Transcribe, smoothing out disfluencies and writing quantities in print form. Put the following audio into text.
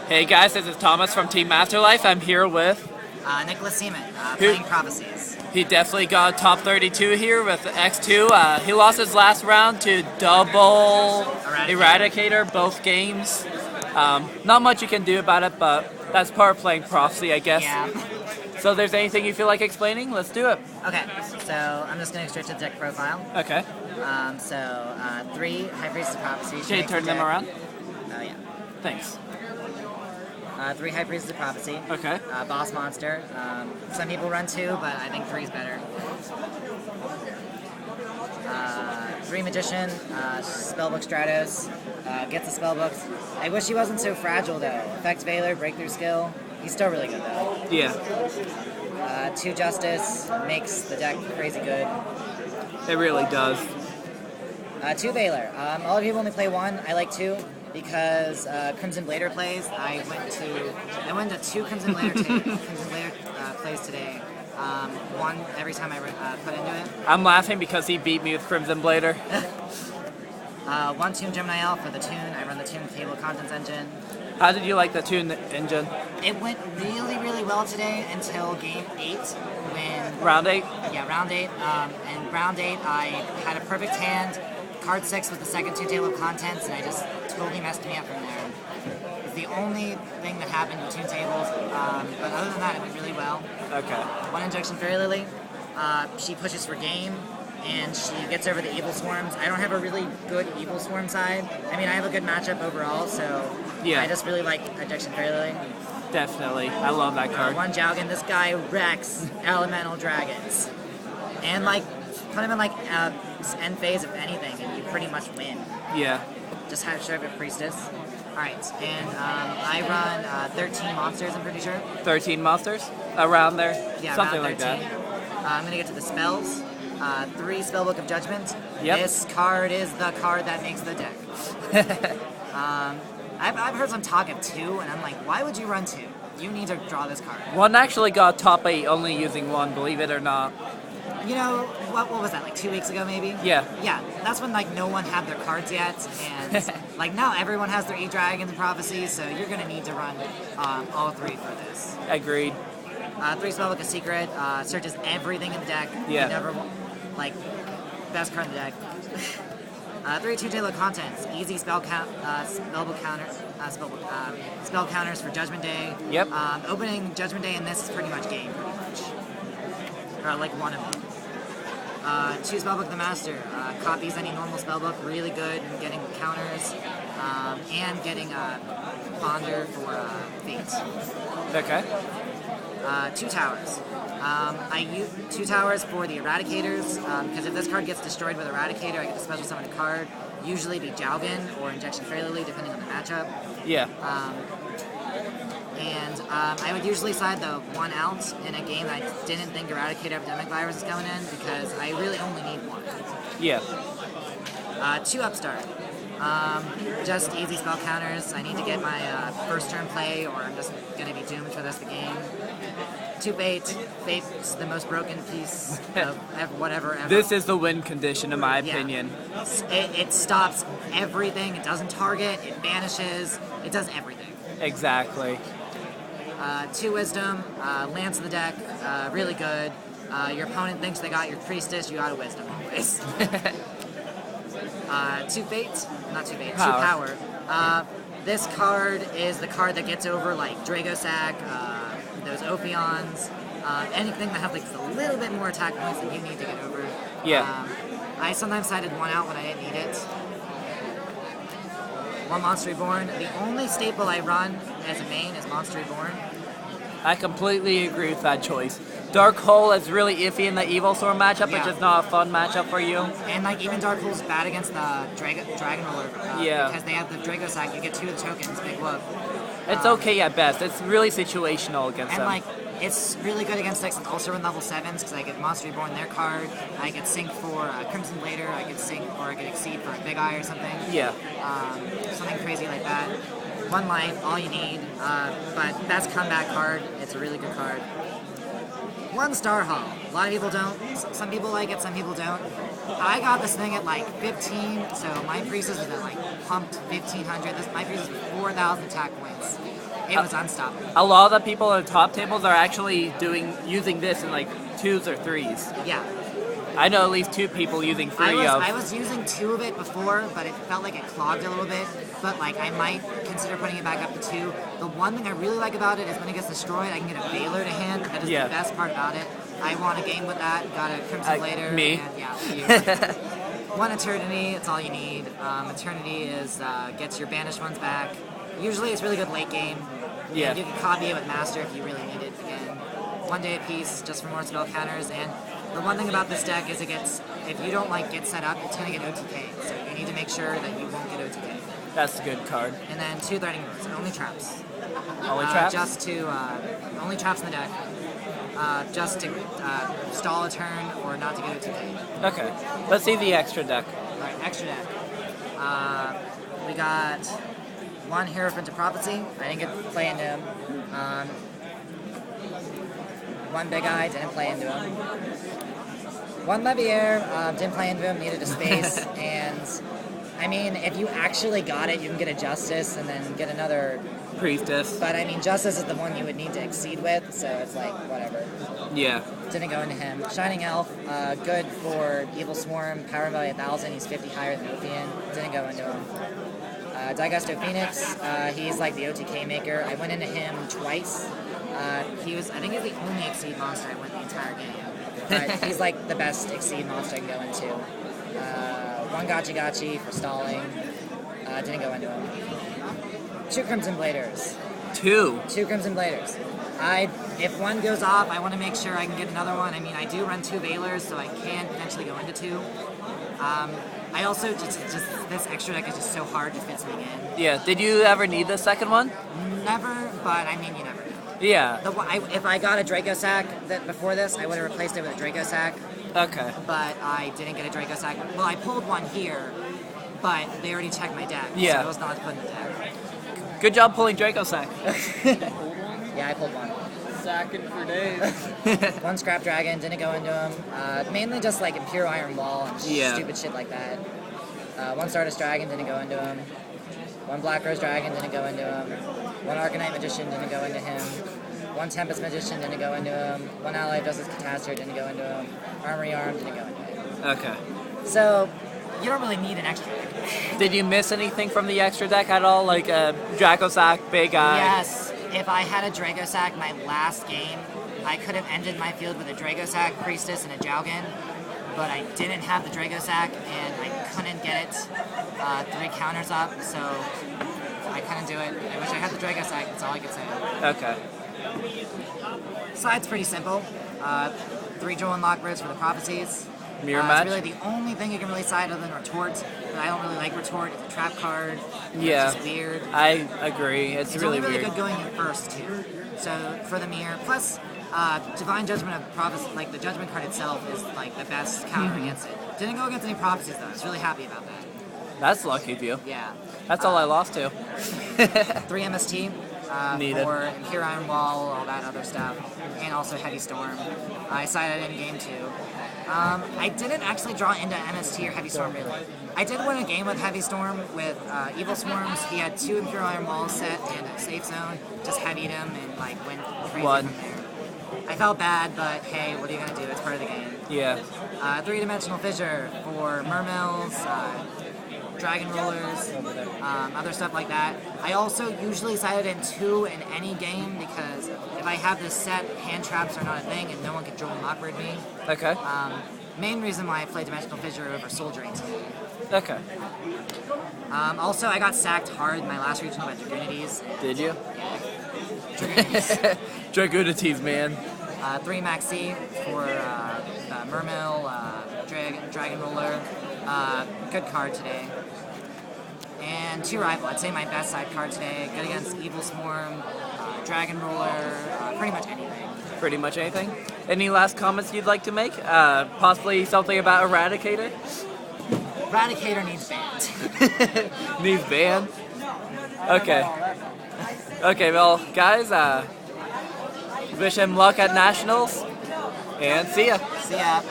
Hey guys, this is Thomas from Team Afterlife. I'm here with... Seman, playing Prophecies. He definitely got top 32 here with X2. He lost his last round to Double Eradicator, both games. Not much you can do about it, but that's part of playing Prophecy, I guess. Yeah. So if there's anything you feel like explaining, let's do it. Okay, so I'm just going to go straight to the deck profile. Okay. 3 High Priestess of Prophecy. Can you turn them around? Oh, yeah. Thanks. 3 High Priestess of Prophecy. Okay. Boss Monster. Some people run 2, but I think 3 is better. 3 Magician. Spellbook Stratos. Gets the spellbooks. I wish he wasn't so fragile, though. Effect Veiler, Breakthrough Skill. He's still really good, though. Yeah. 2 Justice. Makes the deck crazy good. It really does. 2 Veiler. A lot of people only play 1. I like 2. Because Crimson Blader plays, I went to 2 Crimson Blader plays today. 1 every time I put into it. I'm laughing because he beat me with Crimson Blader. 1 Toon Gemini Elf for the Toon. I run the Toon Table of Contents engine. How did you like the Toon engine? It went really, really well today until game 8 when... Round 8? Yeah, round 8. And round 8, I had a perfect hand. Card 6 with the second Toon Table of Contents, and I just totally messed me up from there. It's the only thing that happened with Toon Tables, but other than that, it went really well. Okay. 1 Injection Fairy Lily. She pushes for game, and she gets over the Evil Swarms. I don't have a really good Evil Swarm side. I mean, I have a good matchup overall, so yeah. I just really like Injection Fairy Lily. Definitely. I love that card. 1 Jowgen. This guy wrecks Elemental Dragons. And, put him in, end phase of anything, and you pretty much win. Yeah. Just have to show up a Priestess. Alright, and I run 13 monsters, I'm pretty sure. 13 monsters? Around there? Yeah, something around like 13. that. I'm going to get to the spells. 3 Spellbook of Judgment. Yep. This card is the card that makes the deck. I've heard some talk of 2, and I'm like, why would you run 2? You need to draw this card. 1 actually got top 8 only using 1, believe it or not. You know, what was that, 2 weeks ago maybe? Yeah. Yeah, that's when no one had their cards yet, and now everyone has their 8 Dragons and Prophecies, so you're going to need to run all 3 for this. Agreed. 3 Spellbook of Secret, searches everything in the deck. Yeah. You never, best card in the deck. 3 Toon Table of Contents, easy spell counters for Judgment Day. Yep. Opening Judgment Day in this is pretty much game, pretty much. Or one of them. 2 Spellbook of the Master, copies any normal spellbook, really good in getting counters, and getting Bonder for Fate. Okay. 2 Towers. I use 2 Towers for the Eradicators, because if this card gets destroyed with Eradicator, I get to special summon a card, usually be Jowgen or Injection Fairy Lily, depending on the matchup. Yeah. I would usually side the 1 out in a game that I didn't think Eradicator Epidemic Virus is going in, because I really only need 1. Yeah. 2 Upstart. Just easy spell counters. I need to get my first turn play, or I'm just going to be doomed for the rest of the game. 2 Fate. Fate's the most broken piece of whatever ever. This is the win condition, in my opinion. It stops everything. It doesn't target. It banishes. It does everything. Exactly. 2 Wisdom. Lands in the deck. Really good. Your opponent thinks they got your Priestess. You got a Wisdom always. 2 Fate. Not 2 Fate. 2 Power. This card is the card that gets over Dragosac, those Ophions, anything that has a little bit more attack points that you need to get over. Yeah. I sometimes sided 1 out when I didn't need it. 1 Monster Reborn. The only staple I run as a main is Monster Reborn. I completely agree with that choice. Dark Hole is really iffy in the Evil Storm matchup, Yeah. which is not a fun matchup for you. And even Dark Hole's bad against the Dragon Roller. Yeah. Because they have the Dragosac, you get 2 of the tokens, Big Whoop. It's okay at best. It's really situational against them. And it's really good against decks that also run level 7s, because I get Monster Reborn their card, I get Sync for Crimson Blader, I get Sync or I get Exceed for a Big Eye or something. Yeah. Something crazy like that. 1 life, all you need, but that's comeback card. It's a really good card. 1 Star Hall. A lot of people don't. Some people like it, some people don't. I got this thing at 15, so my Priestess is at pumped 1,500. My Priestess is 4,000 attack points. It was unstoppable. A lot of the people on the top tables are actually using this in like 2s or 3s. Yeah. I know at least 2 people using 3 I was using 2 of it before, but it felt like it clogged a little bit. But like I might consider putting it back up to 2. The one thing I really like about it is when it gets destroyed, I can get a Veiler to hand. That is the best part about it. I won a game with that. Got a Crimson later. Me? And, yeah, you. 1 Eternity. It's all you need. Eternity is gets your banished ones back. Usually it's really good late game. Yeah. And you can copy it with Master if you really need it again. 1 day apiece, just for more spell counters. And the one thing about this deck is if you don't like get set up, it's gonna get OTK. So you need to make sure that you won't get OTK. That's a good card. And then 2 Threatening Moves, and only traps. Only traps? Just to, only traps in the deck. Just to stall a turn or not to get OTK. Okay. Let's see the extra deck. Alright, extra deck. We got 1 Hierophant of Prophecy. I didn't get to play into him. 1 Big Eye, didn't play into him. 1 Leviair, didn't play into him, needed a space, and I mean, if you actually got it, you can get a Justice and then get another Priestess. But I mean, Justice is the one you would need to exceed with, so it's like, whatever. Yeah. Didn't go into him. Shining Elf, good for Evil Swarm, Power Value 1000, he's 50 higher than Ophian. Didn't go into him. Daigusto Phoenix, he's like the OTK maker. I went into him twice. I think he's the only Exceed monster I went the entire game. But he's like the best Exceed monster I can go into. 1 Gachi Gachi for stalling. Didn't go into him. 2 Crimson Bladers. 2 Crimson Bladers. If 1 goes off, I want to make sure I can get another one. I mean, I do run 2 Veilers, so I can potentially go into 2. I also just this extra deck is just so hard to fit something in. Yeah. Did you ever need the second one? Never, but I mean, you never know. Yeah. If I got a Draco Sack before this, I would have replaced it with a Draco Sack. Okay. But I didn't get a Draco Sack. Well, I pulled 1 here, but they already checked my deck, yeah. So it was not put in the deck. Good job pulling Draco Sack. Yeah, I pulled 1. Sacking for days. 1 Scrap Dragon, didn't go into him. Mainly just like Imperial Iron Wall and stupid shit like that. 1 Stardust Dragon, didn't go into him. 1 Black Rose Dragon, didn't go into him. 1 Arcanite Magician, didn't go into him. 1 Tempest Magician, didn't go into him. 1 Ally Justice Catastor, didn't go into him. Armory Arm, didn't go into him. Okay. So, you don't really need an extra deck. Did you miss anything from the extra deck at all? Like a Draco Sack, Big Eye? Yes. If I had a Draco Sack my last game, I could have ended my field with a Draco Sack, Priestess, and a Jowgen. But I didn't have the Draco Sack, and I couldn't get it 3 counters up, so I couldn't do it. I wish I had the Draco Sack, that's all I could say. Okay. Side's pretty simple. 3 Jewel Unlock Ribs for the Prophecies. Mirror match? It's really the only thing you can really side other than Retort, but I don't really like Retort. It's a trap card. Yeah. It's just weird. I agree. It's really only really weird. good going in first, too. So, for the mirror. Plus, Divine Judgment of Prophecy, like the Judgment card itself is like the best counter against it. Didn't go against any Prophecies, though. I was really happy about that. That's lucky of you. Yeah. That's all I lost to. 3 MST. Needed. For Imperial Iron Wall, all that other stuff, and also Heavy Storm. I sided in game 2. I didn't actually draw into MST or Heavy Storm really. I did win a game with Heavy Storm with Evil Swarms. He had 2 Imperial Iron Walls set and a safe zone. Just heavied him and like went crazy from there. I felt bad, but hey, what are you gonna do? It's part of the game. Yeah. 3-dimensional Fissure for Mermills, Dragon Rulers, other stuff like that. I also usually sided in 2 in any game because if I have this set, hand traps are not a thing and no one can Jewel Unlock Rid me. Okay. Main reason why I played Dimensional Fissure over Soul Drain today. Okay. Also, I got sacked hard in my last regional by Dragunities. Did you? Yeah. Dragunities. Dragunities, man. 3 Maxi for Mermill, Dragon Ruler. Good card today. And 2 Rival. I'd say my best side card today. Good against Evil Swarm, Dragon Ruler, pretty much anything. Pretty much anything. Any last comments you'd like to make? Possibly something about Eradicator? Eradicator needs banned. Needs banned? Okay. Okay, well, guys, wish him luck at Nationals, and see ya. See ya.